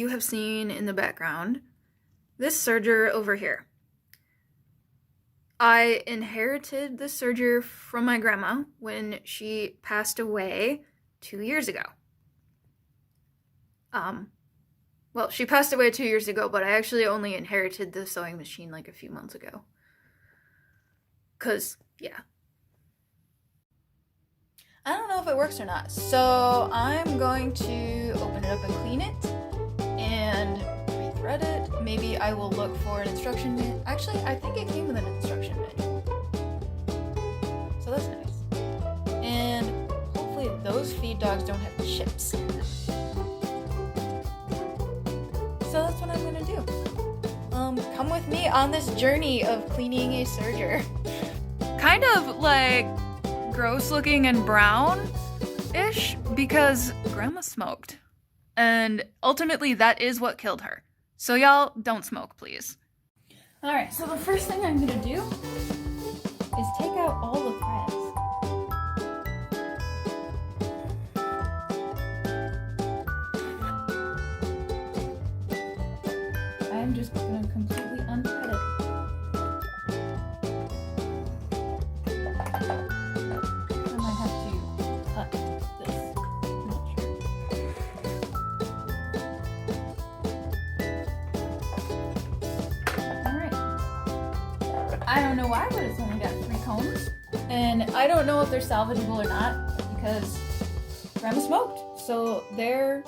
you have seen in the background, this serger over here. I inherited this serger from my grandma when she passed away 2 years ago. Well, she passed away 2 years ago, but I actually only inherited the sewing machine like a few months ago. 'Cause, yeah. I don't know if it works or not, so I'm going to open it up and clean it and rethread it. Maybe I will look for an instruction manual. Actually, I think it came with an instruction manual. So that's nice. And hopefully those feed dogs don't have chips in them. So that's what I'm gonna do. Come with me on this journey of cleaning a serger. Kind of like gross looking and brown-ish because Grandma smoked. And ultimately that is what killed her. So y'all, don't smoke, please. Alright, so the first thing I'm gonna do is take out all the threads. I'm just gonna completely unthread it. I might have to cut this. I'm not sure. Alright. I don't know why, but it's only got 3 combs. And I don't know if they're salvageable or not because Grandma smoked. So they're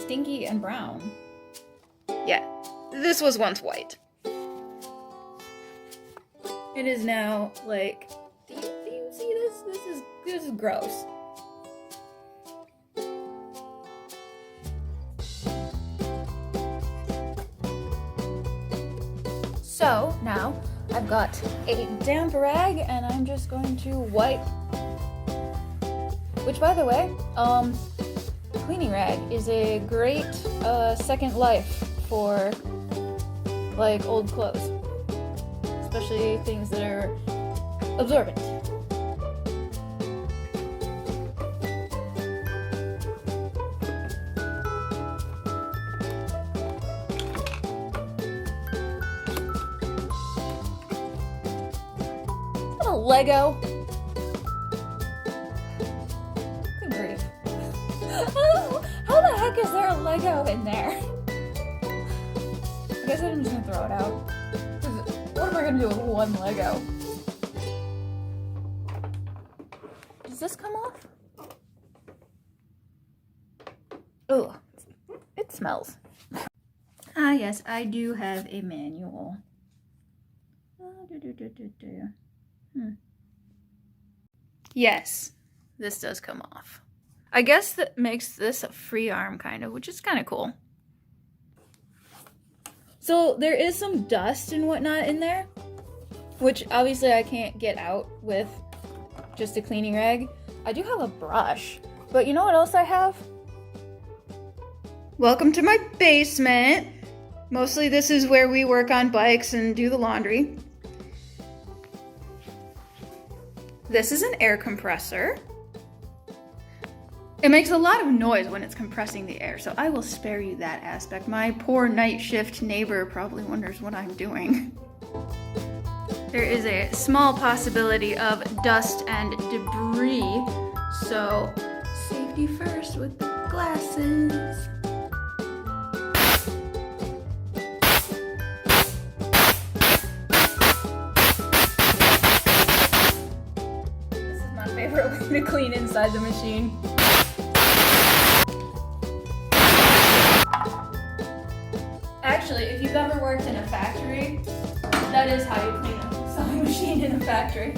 stinky and brown. Yeah. This was once white. It is now like, do you see this? This is gross. So now I've got a damp rag and I'm just going to wipe. Which, by the way, cleaning rag is a great second life for like old clothes, especially things that are absorbent. Is that a Lego? Good grief. How the heck is there a Lego in there? I guess I'm just gonna throw it out. What am I gonna do with one Lego? Does this come off? Oh, it smells. Ah, yes, I do have a manual. Yes, this does come off. I guess that makes this a free arm kind of, which is kind of cool. So there is some dust and whatnot in there, which obviously I can't get out with just a cleaning rag. I do have a brush, but you know what else I have? Welcome to my basement. Mostly this is where we work on bikes and do the laundry. This is an air compressor. It makes a lot of noise when it's compressing the air, so I will spare you that aspect. My poor night shift neighbor probably wonders what I'm doing. There is a small possibility of dust and debris, so safety first with the glasses. This is my favorite way to clean inside the machine. Actually, if you've ever worked in a factory, that is how you clean a sewing machine in a factory.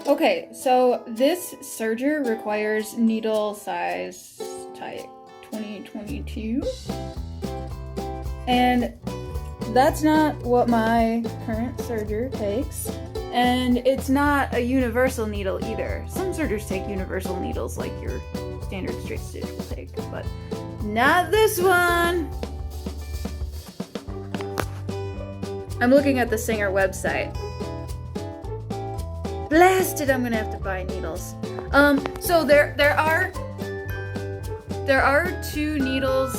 Okay, so this serger requires needle size type 2022. And that's not what my current serger takes. And it's not a universal needle either. Some sergers take universal needles like your standard straight stitch will take, but Not this one. I'm looking at the Singer website. Blasted, I'm gonna have to buy needles. So there are 2 needles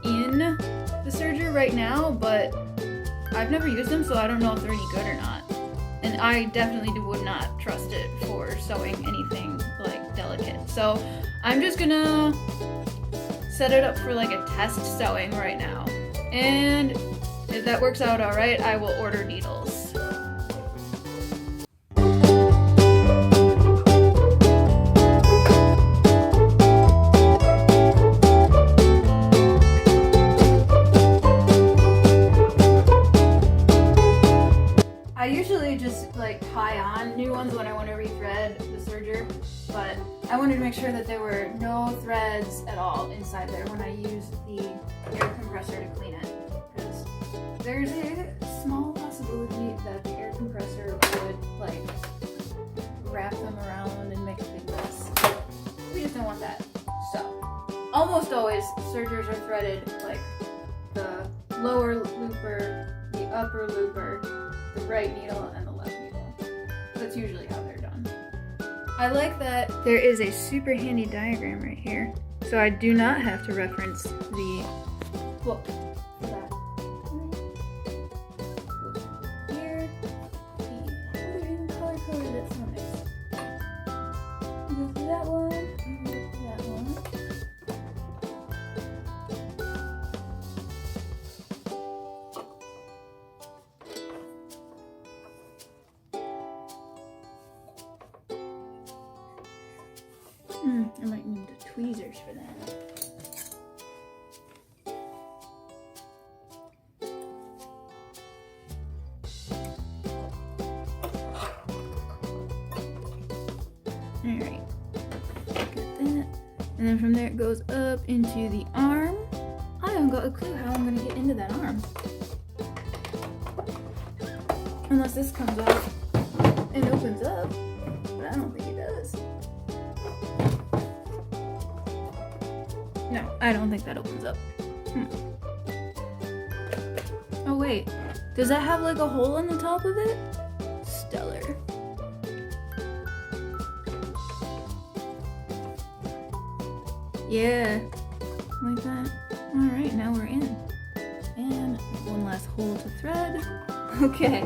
in the Serger right now, but I've never used them, so I don't know if they're any good or not. And I definitely would not trust it for sewing anything like delicate. So I'm just gonna set it up for like a test sewing right now. And if that works out all right, I will order needles. I usually just like tie on new ones when I want to rethread the Serger, but I wanted to make sure that there were no threads at all inside there when I use the air compressor to clean it, because there's a small possibility that the air compressor would like wrap them around and make a big mess. We just don't want that. So almost always Sergers are threaded like the lower looper, the upper looper, the right needle, and the left needle. That's usually how they're done. I like that there is a super handy diagram right here, so I do not have to reference the, well, for that. Here, the color code that's so nice. Go through that one, and go through that one. I might need the tweezers for that. Alright, got that. And then from there it goes up into the arm. I haven't got a clue how I'm going to get into that arm. Unless this comes off and opens up, but I don't think it does. No, I don't think that opens up. Oh wait, does that have like a hole in the top of it? Stellar. Yeah, like that. Alright, now we're in. And one last hole to thread. Okay,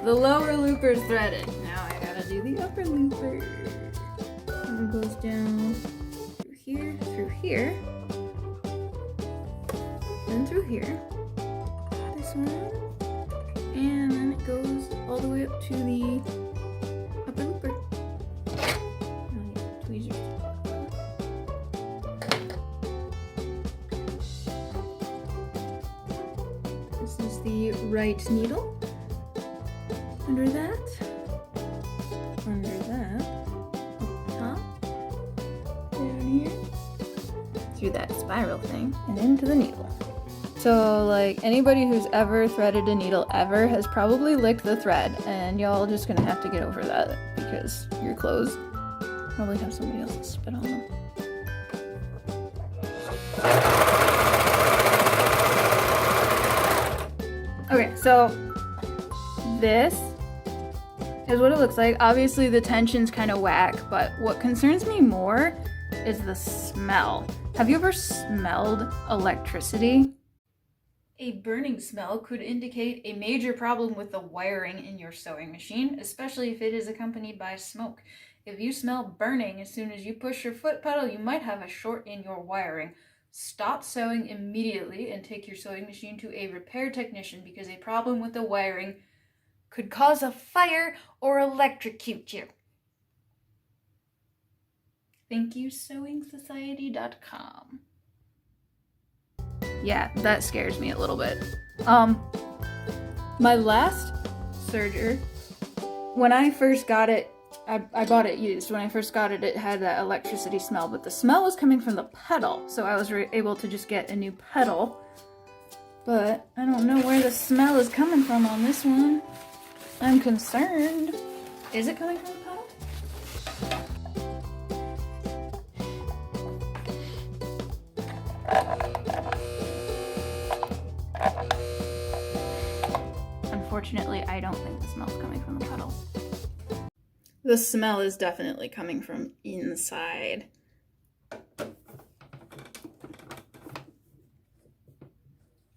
the lower looper's threaded. Now I gotta do the upper looper. And it goes down through here, then through here, this one, and then it goes all the way up to the upper looper. I'll need the tweezers. This is the right needle. Under that, up top, down here, through that spiral thing, and into the needle. So like anybody who's ever threaded a needle ever has probably licked the thread, and y'all just gonna have to get over that because your clothes probably have somebody else's spit on them. Okay, so this is what it looks like. Obviously the tension's kind of whack, but what concerns me more is the smell. Have you ever smelled electricity? A burning smell could indicate a major problem with the wiring in your sewing machine, especially if it is accompanied by smoke. If you smell burning as soon as you push your foot pedal, you might have a short in your wiring. Stop sewing immediately and take your sewing machine to a repair technician because a problem with the wiring could cause a fire or electrocute you. Thank you, sewingsociety.com. Yeah, that scares me a little bit. My last Serger, when I first got it, I bought it used. When I first got it, it had that electricity smell, but the smell was coming from the pedal, so I was able to just get a new pedal. But I don't know where the smell is coming from on this one. I'm concerned. Is it coming from the pedal? unfortunately, I don't think the smell's coming from the puddle. The smell is definitely coming from inside.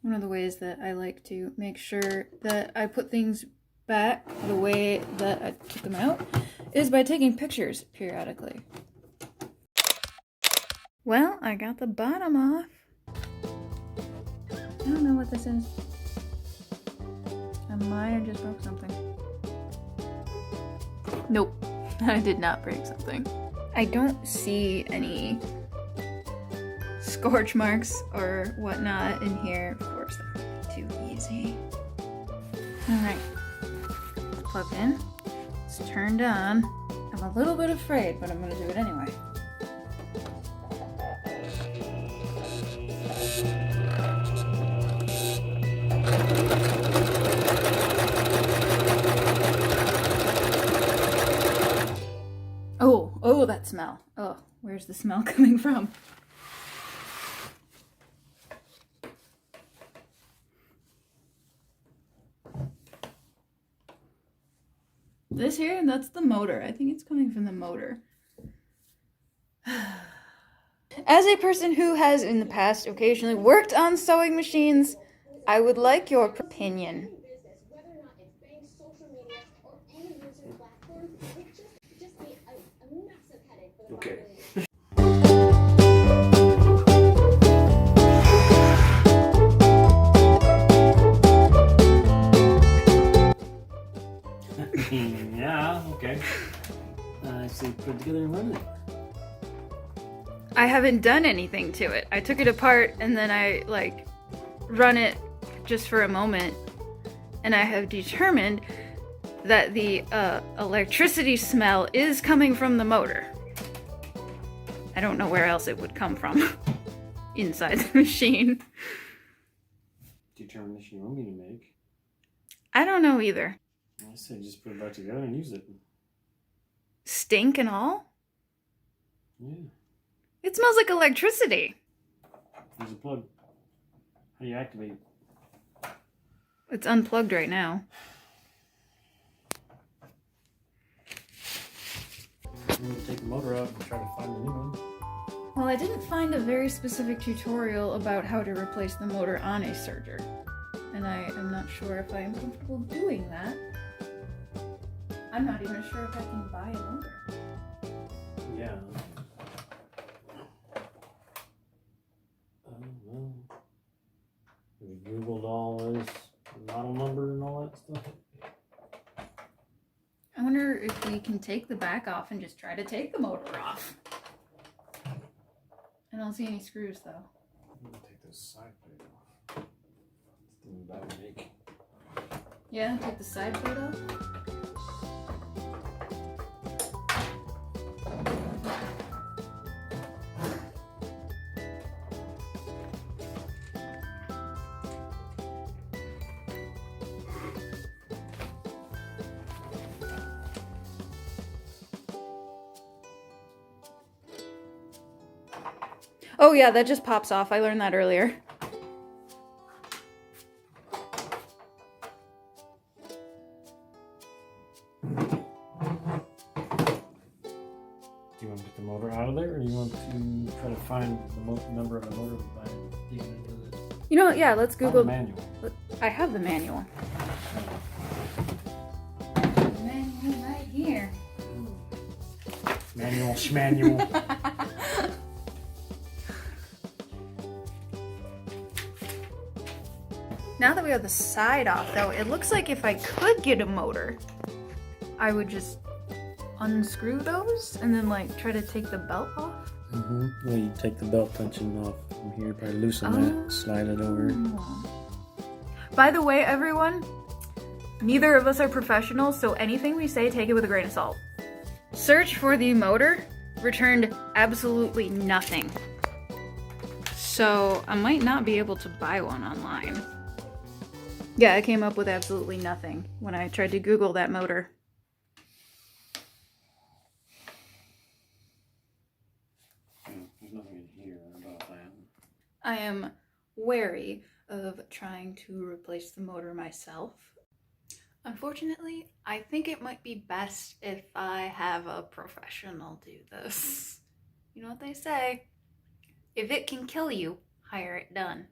One of the ways that I like to make sure that I put things back the way that I took them out is by taking pictures periodically. Well, I got the bottom off. I don't know what this is. I might have just broke something. Nope, I did not break something. I don't see any scorch marks or whatnot in here. Of course, that would be too easy. Alright, it's plugged in. It's turned on. I'm a little bit afraid, but I'm gonna do it anyway. Oh, that smell. Oh, where's the smell coming from? This here, that's the motor. I think it's coming from the motor. As a person who has in the past occasionally worked on sewing machines, I would like your opinion. Okay. Yeah, okay. So put it together and run it. I haven't done anything to it. I took it apart and then I run it just for a moment, and I have determined that the electricity smell is coming from the motor. I don't know where else it would come from inside the machine. Determination you want me to make. I don't know either. I said just put it back together and use it. Stink and all? Yeah. It smells like electricity. There's a plug. How do you activate? It's unplugged right now. I'm going to take the motor out and try to find a new one. Well, I didn't find a very specific tutorial about how to replace the motor on a Serger, and I am not sure if I am comfortable doing that. I'm not even sure if I can buy a motor. Yeah. Well, have you Googled all this model number and all that stuff? I wonder if we can take the back off and just try to take the motor off. I don't see any screws though. I'm gonna take this side plate off. It's the new battery make. Yeah, take the side plate off. Oh yeah, that just pops off. I learned that earlier. Do you want to get the motor out of there, or do you want to try to find the number of the motor by digging into the You know what? Yeah, let's Google. manual? I have the manual. The manual right here. Manual schmanual. Now that we have the side off, though, it looks like if I could get a motor, I would just unscrew those and then try to take the belt off. Mm-hmm. Well, you take the belt tension off from here, probably loosen that, slide it over. By the way, everyone, neither of us are professionals, so anything we say, take it with a grain of salt. Search for the motor returned absolutely nothing. So I might not be able to buy one online. Yeah, I came up with absolutely nothing when I tried to Google that motor. There's nothing in here about that. I am wary of trying to replace the motor myself. Unfortunately, I think it might be best if I have a professional do this. You know what they say? If it can kill you, hire it done.